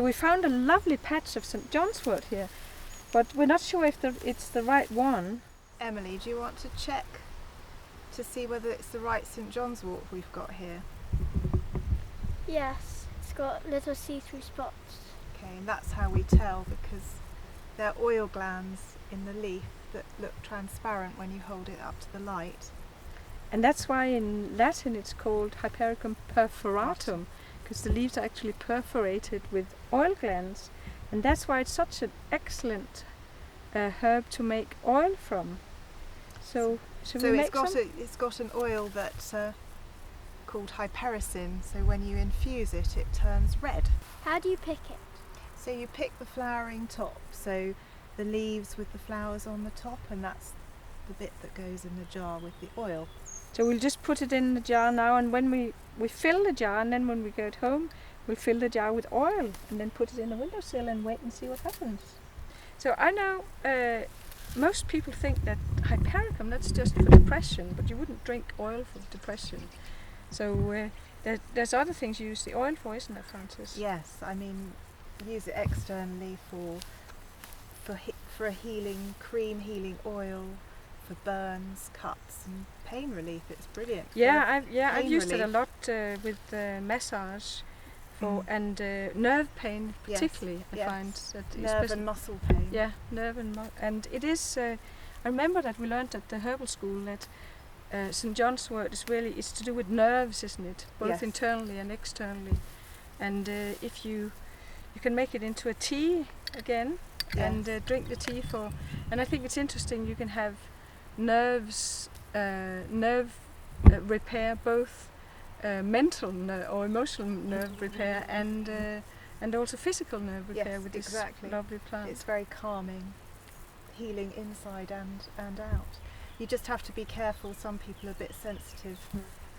we found a lovely patch of St. John's wort here, but we're not sure if it's the right one. Emily, do you want to check to see whether it's the right St. John's wort we've got here? Yes, it's got little see-through spots. Okay, and that's how we tell, because there are oil glands in the leaf that look transparent when you hold it up to the light. And that's why in Latin it's called Hypericum perforatum, because the leaves are actually perforated with oil glands. And that's why it's such an excellent herb to make oil from. So it's got an oil that's called hypericin, so when you infuse it, it turns red. How do you pick it? So you pick the flowering top, so the leaves with the flowers on the top, and that's the bit that goes in the jar with the oil. So we'll just put it in the jar now, and when we fill the jar, and then when we go at home, we'll fill the jar with oil and then put it in the windowsill and wait and see what happens. So I know most people think that hypericum, that's just for depression, but you wouldn't drink oil for depression. So there's other things you use the oil for, isn't there, Frances? Yes, I mean, use it externally for a cream healing oil, for burns, cuts and pain relief. It's brilliant. I've used it a lot with massage and nerve pain particularly. Yes. I find that nerve and muscle pain. Yeah, nerve and it is. I remember that we learned at the herbal school that St. John's wort is to do with nerves, isn't it? Both internally and externally. And if you can make it into a tea again and drink the tea for. And I think it's interesting. You can have nerve repair, both mental or emotional nerve repair and also physical nerve repair with this lovely plant. It's very calming, healing inside and out. You just have to be careful. Some people are a bit sensitive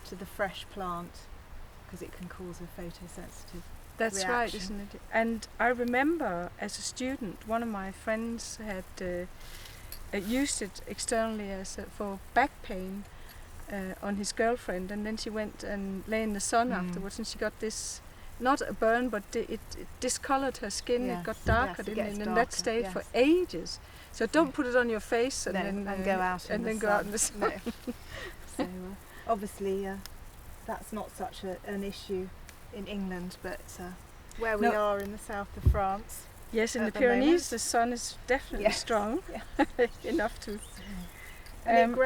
to the fresh plant because it can cause a photosensitive reaction. Right, isn't it? And I remember as a student, one of my friends had used it externally for back pain on his girlfriend, and then she went and lay in the sun afterwards, and she got this, not a burn, but it discolored her skin. It got darker, and that stayed for ages. So don't put it on your face and then go out in the sun. No. So obviously that's not such an issue in England, but where we are in the south of France. Yes, in the Pyrenees the sun is definitely strong enough to. And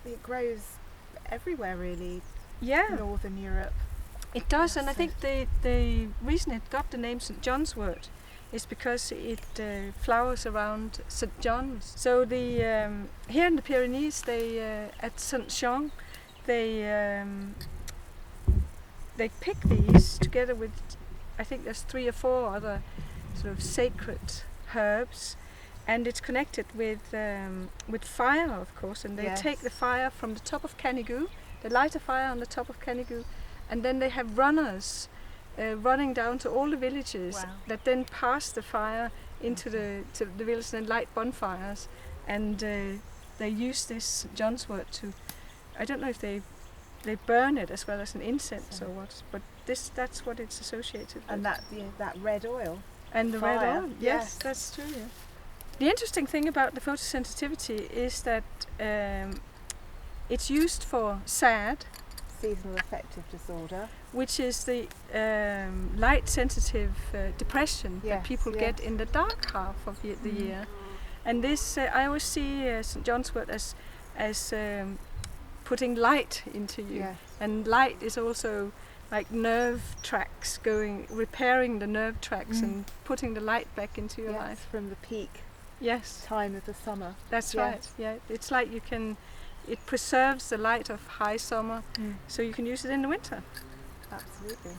it grows everywhere really. Yeah. Northern Europe. It does, and I think the reason it got the name St. John's wort is because it flowers around St. John's. So the here in the Pyrenees, they at Saint-Jean, they pick these together with, I think there's 3 or 4 other sort of sacred herbs, and it's connected with fire, of course. And they take the fire from the top of Canigou. They light a fire on the top of Canigou, and then they have runners running down to all the villages that then pass the fire into the villages and light bonfires. And they use this John's wort to, I don't know if they burn it as well as an incense or what, but that's what it's associated with. And that red oil. And the red oil, yes, that's true. Yeah. The interesting thing about the photosensitivity is that it's used for SAD, seasonal affective disorder, which is the light sensitive depression that people get in the dark half of the year. And this I always see St. John's wort as putting light into you, and light is also like nerve tracks, repairing the nerve tracks and putting the light back into your life from the peak time of the summer. That's right. Yeah, it's like it preserves the light of high summer, so you can use it in the winter. Absolutely.